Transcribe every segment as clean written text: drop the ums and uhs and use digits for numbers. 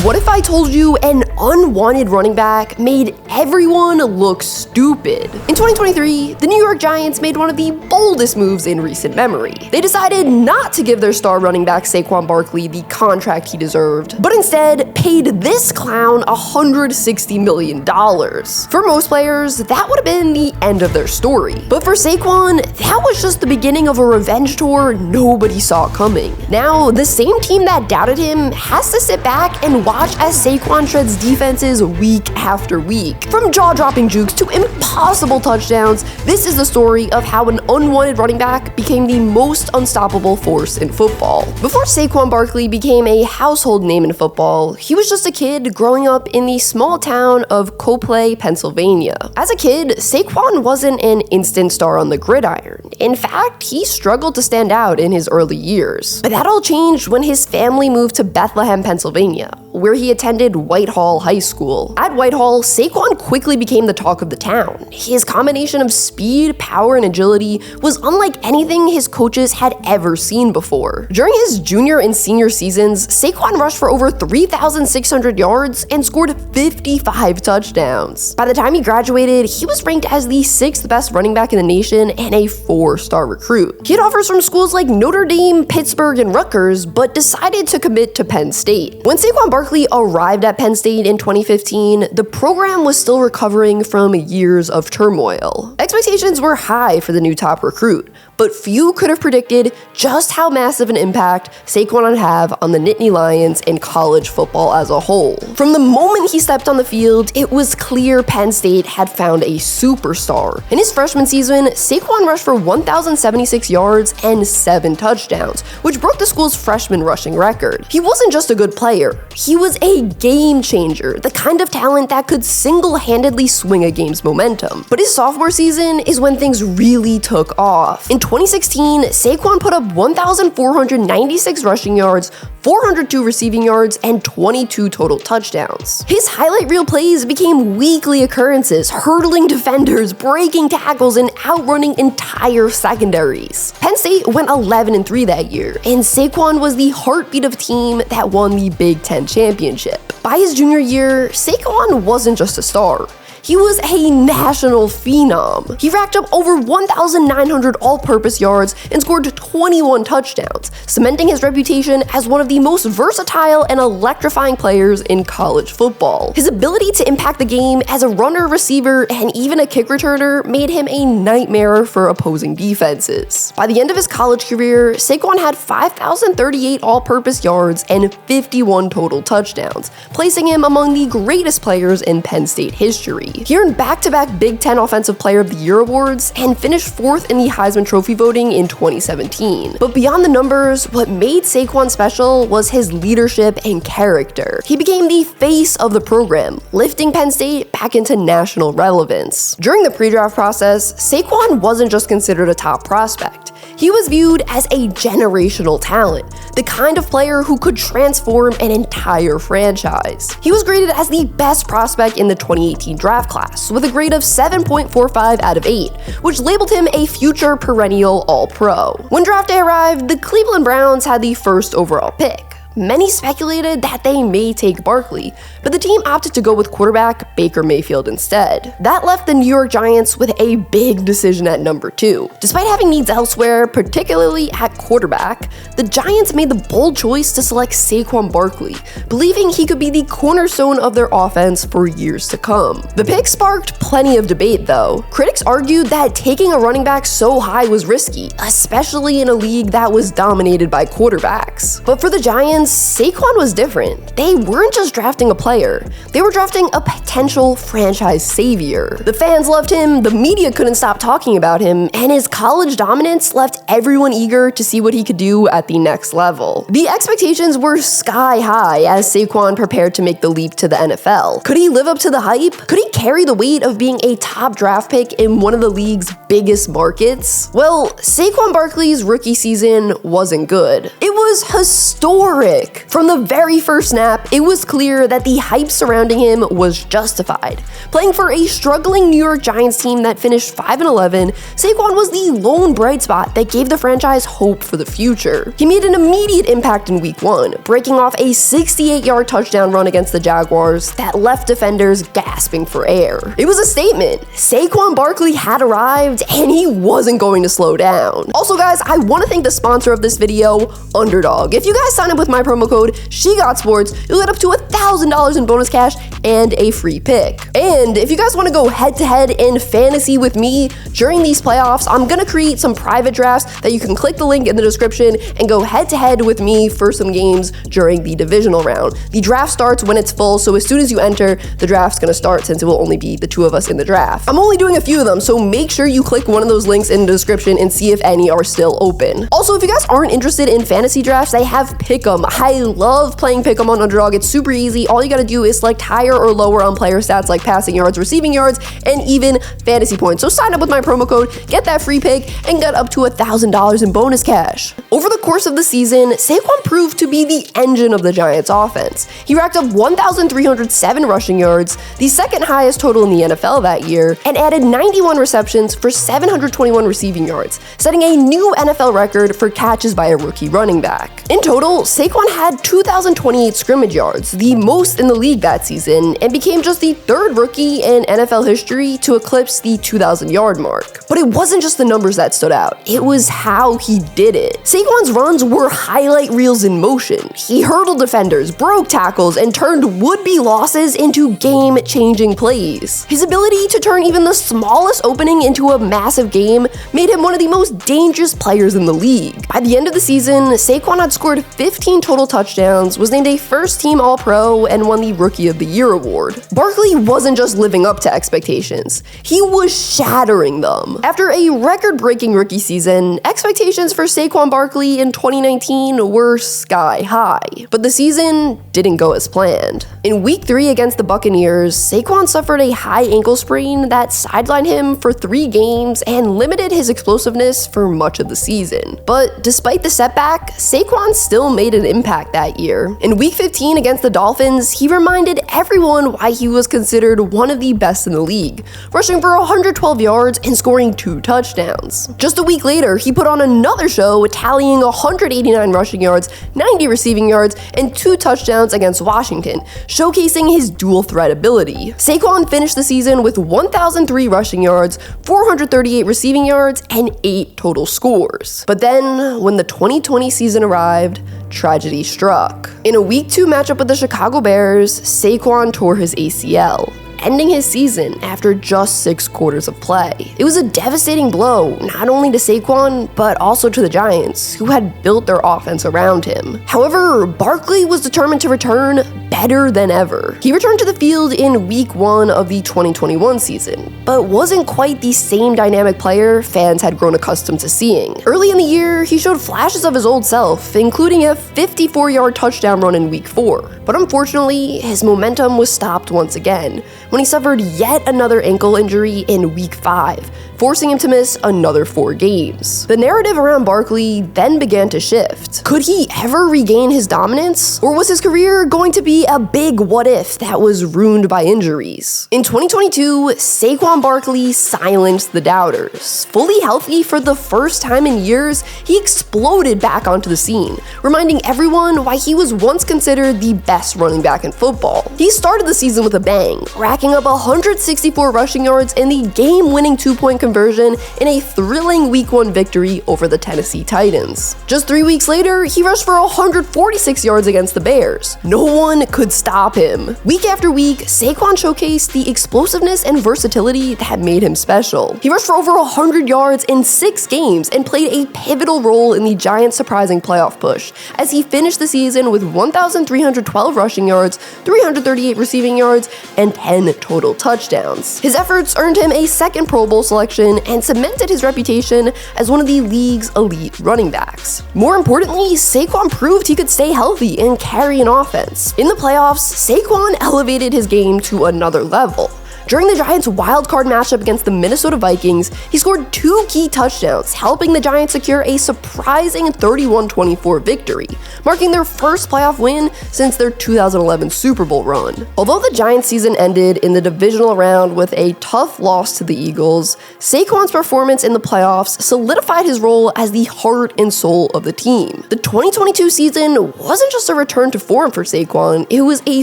What if I told you an unwanted running back made everyone look stupid? In 2023, the New York Giants made one of the boldest moves in recent memory. They decided not to give their star running back Saquon Barkley the contract he deserved, but instead paid this clown $160 million. For most players, that would have been the end of their story. But for Saquon, that was just the beginning of a revenge tour nobody saw coming. Now, the same team that doubted him has to sit back and watch as Saquon shreds defenses week after week. From jaw-dropping jukes to impossible touchdowns, this is the story of how an unwanted running back became the most unstoppable force in football. Before Saquon Barkley became a household name in football, he was just a kid growing up in the small town of Copley, Pennsylvania. As a kid, Saquon wasn't an instant star on the gridiron. In fact, he struggled to stand out in his early years. But that all changed when his family moved to Bethlehem, Pennsylvania, where he attended Whitehall High School. At Whitehall, Saquon quickly became the talk of the town. His combination of speed, power, and agility was unlike anything his coaches had ever seen before. During his junior and senior seasons, Saquon rushed for over 3,600 yards and scored 55 touchdowns. By the time he graduated, he was ranked as the 6th best running back in the nation and a 4-star recruit. He had offers from schools like Notre Dame, Pittsburgh, and Rutgers, but decided to commit to Penn State. When Saquon Barkley arrived at Penn State in 2015, the program was still recovering from years of turmoil. Expectations were high for the new top recruit, but few could have predicted just how massive an impact Saquon would have on the Nittany Lions and college football as a whole. From the moment he stepped on the field, it was clear Penn State had found a superstar. In his freshman season, Saquon rushed for 1,076 yards and 7 touchdowns, which broke the school's freshman rushing record. He wasn't just a good player, he was a game changer, the kind of talent that could single-handedly swing a game's momentum. But his sophomore season is when things really took off. In 2016, Saquon put up 1,496 rushing yards, 402 receiving yards, and 22 total touchdowns. His highlight reel plays became weekly occurrences, hurdling defenders, breaking tackles, and outrunning entire secondaries. Penn State went 11-3 that year, and Saquon was the heartbeat of a team that won the Big Ten championship. By his junior year, Saquon wasn't just a star. He was a national phenom. He racked up over 1,900 all-purpose yards and scored 21 touchdowns, cementing his reputation as one of the most versatile and electrifying players in college football. His ability to impact the game as a runner, receiver, and even a kick returner made him a nightmare for opposing defenses. By the end of his college career, Saquon had 5,038 all-purpose yards and 51 total touchdowns, placing him among the greatest players in Penn State history. He earned back-to-back Big Ten Offensive Player of the Year awards and finished 4th in the Heisman Trophy voting in 2017. But beyond the numbers, what made Saquon special was his leadership and character. He became the face of the program, lifting Penn State back into national relevance. During the pre-draft process, Saquon wasn't just considered a top prospect. He was viewed as a generational talent, the kind of player who could transform an entire franchise. He was graded as the best prospect in the 2018 draft class, with a grade of 7.45 out of 8, which labeled him a future perennial All-Pro. When draft day arrived, the Cleveland Browns had the 1st overall pick. Many speculated that they may take Barkley, but the team opted to go with quarterback Baker Mayfield instead. That left the New York Giants with a big decision at number 2. Despite having needs elsewhere, particularly at quarterback, the Giants made the bold choice to select Saquon Barkley, believing he could be the cornerstone of their offense for years to come. The pick sparked plenty of debate, though. Critics argued that taking a running back so high was risky, especially in a league that was dominated by quarterbacks. But for the Giants, Saquon was different. They weren't just drafting a player, they were drafting a potential franchise savior. The fans loved him, the media couldn't stop talking about him, and his college dominance left everyone eager to see what he could do at the next level. The expectations were sky high as Saquon prepared to make the leap to the NFL. Could he live up to the hype? Could he carry the weight of being a top draft pick in one of the league's biggest markets? Well, Saquon Barkley's rookie season wasn't good. It was historic. pick. From the very first snap, it was clear that the hype surrounding him was justified. Playing for a struggling New York Giants team that finished 5-11, Saquon was the lone bright spot that gave the franchise hope for the future. He made an immediate impact in Week 1, breaking off a 68-yard touchdown run against the Jaguars that left defenders gasping for air. It was a statement. Saquon Barkley had arrived, and he wasn't going to slow down. Also, guys, I want to thank the sponsor of this video, Underdog. If you guys sign up with my promo code SheGotSports, you'll get up to $1,000 in bonus cash and a free pick. And if you guys want to go head-to-head in fantasy with me during these playoffs, I'm going to create some private drafts that you can click the link in the description and go head-to-head with me for some games during the divisional round. The draft starts when it's full, so as soon as you enter, the draft's going to start since it will only be the two of us in the draft. I'm only doing a few of them, so make sure you click one of those links in the description and see if any are still open. Also, if you guys aren't interested in fantasy drafts, they have Pick'em. I love playing Pick'em on Underdog. It's super easy. All you gotta do is select higher or lower on player stats like passing yards, receiving yards, and even fantasy points. So sign up with my promo code, get that free pick, and get up to $1,000 in bonus cash. Over the course of the season, Saquon proved to be the engine of the Giants offense. He racked up 1,307 rushing yards, the second highest total in the NFL that year, and added 91 receptions for 721 receiving yards, setting a new NFL record for catches by a rookie running back. In total, Saquon had 2,028 scrimmage yards, the most in the league that season, and became just the third rookie in NFL history to eclipse the 2,000-yard mark. But it wasn't just the numbers that stood out, it was how he did it. Saquon's runs were highlight reels in motion. He hurdled defenders, broke tackles, and turned would-be losses into game-changing plays. His ability to turn even the smallest opening into a massive game made him one of the most dangerous players in the league. By the end of the season, Saquon had scored 15 total touchdowns, was named a first-team All-Pro, and won the Rookie of the Year award. Barkley wasn't just living up to expectations, he was shattering them. After a record-breaking rookie season, expectations for Saquon Barkley in 2019 were sky high, but the season didn't go as planned. In Week 3 against the Buccaneers, Saquon suffered a high ankle sprain that sidelined him for 3 games and limited his explosiveness for much of the season. But despite the setback, Saquon still made an impact that year. In Week 15 against the Dolphins, he reminded everyone why he was considered one of the best in the league, rushing for 112 yards and scoring 2 touchdowns. Just a week later, he put on another show, tallying 189 rushing yards, 90 receiving yards, and 2 touchdowns against Washington, showcasing his dual threat ability. Saquon finished the season with 1,003 rushing yards, 438 receiving yards, and 8 total scores. But then, when the 2020 season arrived, tragedy struck. In a Week 2 matchup with the Chicago Bears, Saquon tore his ACL, ending his season after just 6 quarters of play. It was a devastating blow, not only to Saquon, but also to the Giants, who had built their offense around him. However, Barkley was determined to return better than ever. He returned to the field in Week 1 of the 2021 season, but wasn't quite the same dynamic player fans had grown accustomed to seeing. Early in the year, he showed flashes of his old self, including a 54-yard touchdown run in Week 4. But unfortunately, his momentum was stopped once again, when he suffered yet another ankle injury in Week 5, forcing him to miss another 4 games. The narrative around Barkley then began to shift. Could he ever regain his dominance? Or was his career going to be a big what if that was ruined by injuries? In 2022, Saquon Barkley silenced the doubters. Fully healthy for the first time in years, he exploded back onto the scene, reminding everyone why he was once considered the best running back in football. He started the season with a bang, racking up 164 rushing yards and the game-winning 2-point conversion in a thrilling Week 1 victory over the Tennessee Titans. Just 3 weeks later, he rushed for 146 yards against the Bears. No one could stop him. Week after week, Saquon showcased the explosiveness and versatility that made him special. He rushed for over 100 yards in 6 games and played a pivotal role in the Giants' surprising playoff push, as he finished the season with 1,312 rushing yards, 338 receiving yards, and 10 total touchdowns. His efforts earned him a second Pro Bowl selection and cemented his reputation as one of the league's elite running backs. More importantly, Saquon proved he could stay healthy and carry an offense. In the playoffs, Saquon elevated his game to another level, During the Giants' wildcard matchup against the Minnesota Vikings, he scored 2 key touchdowns, helping the Giants secure a surprising 31-24 victory, marking their first playoff win since their 2011 Super Bowl run. Although the Giants' season ended in the divisional round with a tough loss to the Eagles, Saquon's performance in the playoffs solidified his role as the heart and soul of the team. The 2022 season wasn't just a return to form for Saquon, it was a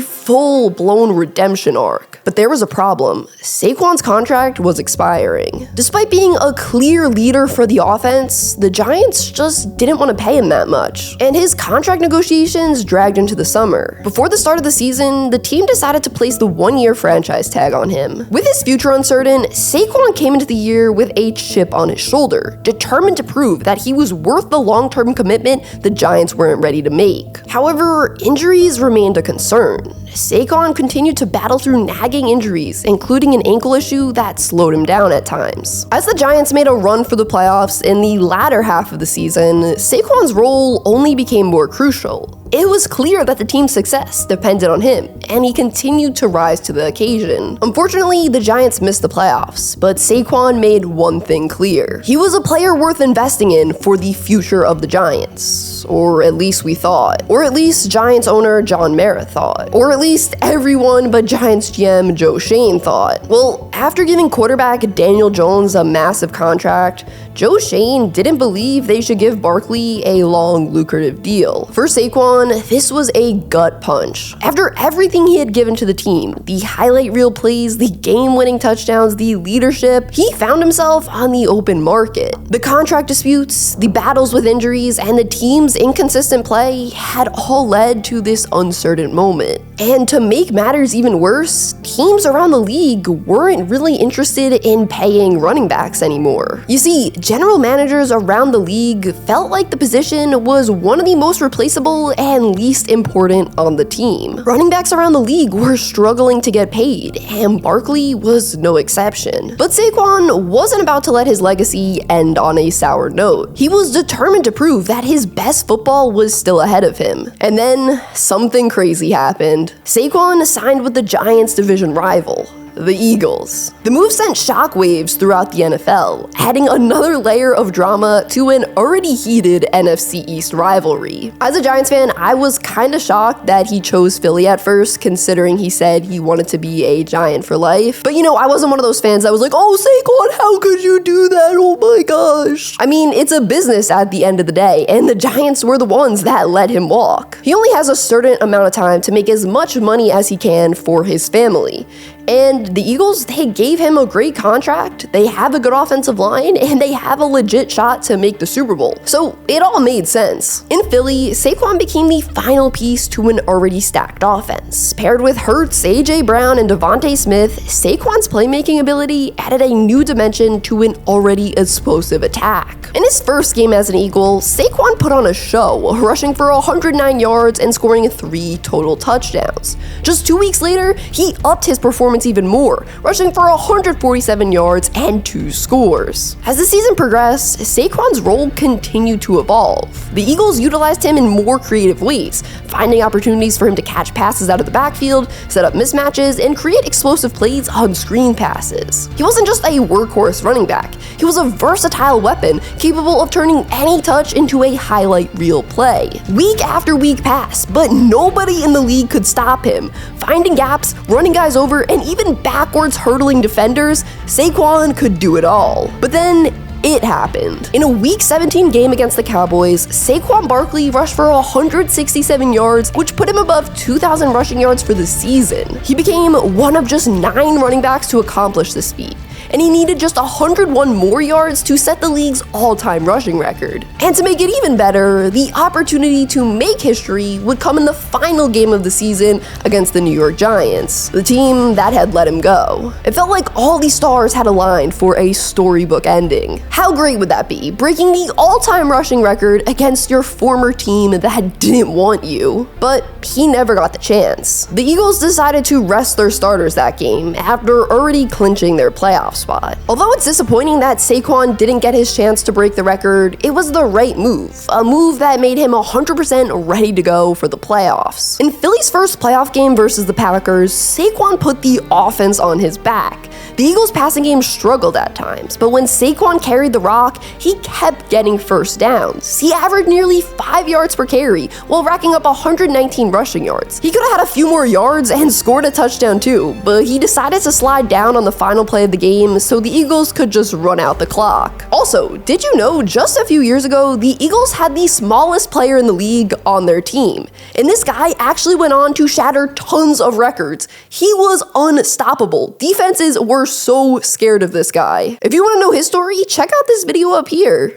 full-blown redemption arc. But there was a problem. Saquon's contract was expiring. Despite being a clear leader for the offense, the Giants just didn't want to pay him that much, and his contract negotiations dragged into the summer. Before the start of the season, the team decided to place the 1-year franchise tag on him. With his future uncertain, Saquon came into the year with a chip on his shoulder, determined to prove that he was worth the long-term commitment the Giants weren't ready to make. However, injuries remained a concern. Saquon continued to battle through nagging injuries, including an ankle issue that slowed him down at times. As the Giants made a run for the playoffs in the latter half of the season, Saquon's role only became more crucial. It was clear that the team's success depended on him, and he continued to rise to the occasion. Unfortunately, the Giants missed the playoffs, but Saquon made one thing clear. He was a player worth investing in for the future of the Giants. Or at least we thought. Or at least Giants owner John Mara thought. Or at least everyone but Giants GM Joe Schoen thought. Well, after giving quarterback Daniel Jones a massive contract, Joe Schoen didn't believe they should give Barkley a long, lucrative deal. For Saquon, this was a gut punch. After everything he had given to the team, the highlight reel plays, the game-winning touchdowns, the leadership, he found himself on the open market. The contract disputes, the battles with injuries, and the team's inconsistent play had all led to this uncertain moment. And to make matters even worse, teams around the league weren't really interested in paying running backs anymore. You see, general managers around the league felt like the position was one of the most replaceable and least important on the team. Running backs around the league were struggling to get paid, and Barkley was no exception. But Saquon wasn't about to let his legacy end on a sour note. He was determined to prove that his best football was still ahead of him. And then something crazy happened. Saquon signed with the Giants' division rival, the Eagles. The move sent shockwaves throughout the NFL, adding another layer of drama to an already heated NFC East rivalry. As a Giants fan, I was kinda shocked that he chose Philly at first, considering he said he wanted to be a Giant for life. But I wasn't one of those fans that was like, oh, Saquon, how could you do that? Oh my gosh. I mean, it's a business at the end of the day, and the Giants were the ones that let him walk. He only has a certain amount of time to make as much money as he can for his family. And the Eagles, they gave him a great contract, they have a good offensive line, and they have a legit shot to make the Super Bowl. So it all made sense. In Philly, Saquon became the final piece to an already stacked offense. Paired with Hurts, AJ Brown, and Devontae Smith, Saquon's playmaking ability added a new dimension to an already explosive attack. In his first game as an Eagle, Saquon put on a show, rushing for 109 yards and scoring 3 total touchdowns. Just 2 weeks later, he upped his performance even more, rushing for 147 yards and 2 scores. As the season progressed, Saquon's role continued to evolve. The Eagles utilized him in more creative ways, finding opportunities for him to catch passes out of the backfield, set up mismatches, and create explosive plays on screen passes. He wasn't just a workhorse running back, he was a versatile weapon capable of turning any touch into a highlight reel play. Week after week passed, but nobody in the league could stop him. Finding gaps, running guys over, and even backwards hurdling defenders, Saquon could do it all. But then it happened. In a Week 17 game against the Cowboys, Saquon Barkley rushed for 167 yards, which put him above 2,000 rushing yards for the season. He became one of just 9 running backs to accomplish this feat, and he needed just 101 more yards to set the league's all-time rushing record. And to make it even better, the opportunity to make history would come in the final game of the season against the New York Giants, the team that had let him go. It felt like all the stars had aligned for a storybook ending. How great would that be, breaking the all-time rushing record against your former team that didn't want you? But he never got the chance. The Eagles decided to rest their starters that game after already clinching their playoff spot. Although it's disappointing that Saquon didn't get his chance to break the record, it was the right move, a move that made him 100% ready to go for the playoffs. In Philly's first playoff game versus the Packers, Saquon put the offense on his back. The Eagles' passing game struggled at times, but when Saquon carried the rock, he kept getting first downs. He averaged nearly 5 yards per carry while racking up 119 rushing yards. He could have had a few more yards and scored a touchdown too, but he decided to slide down on the final play of the game so the Eagles could just run out the clock. Also, did you know just a few years ago, the Eagles had the smallest player in the league on their team? And this guy actually went on to shatter tons of records. He was unstoppable. Defenses were so scared of this guy. If you want to know his story, check out this video up here.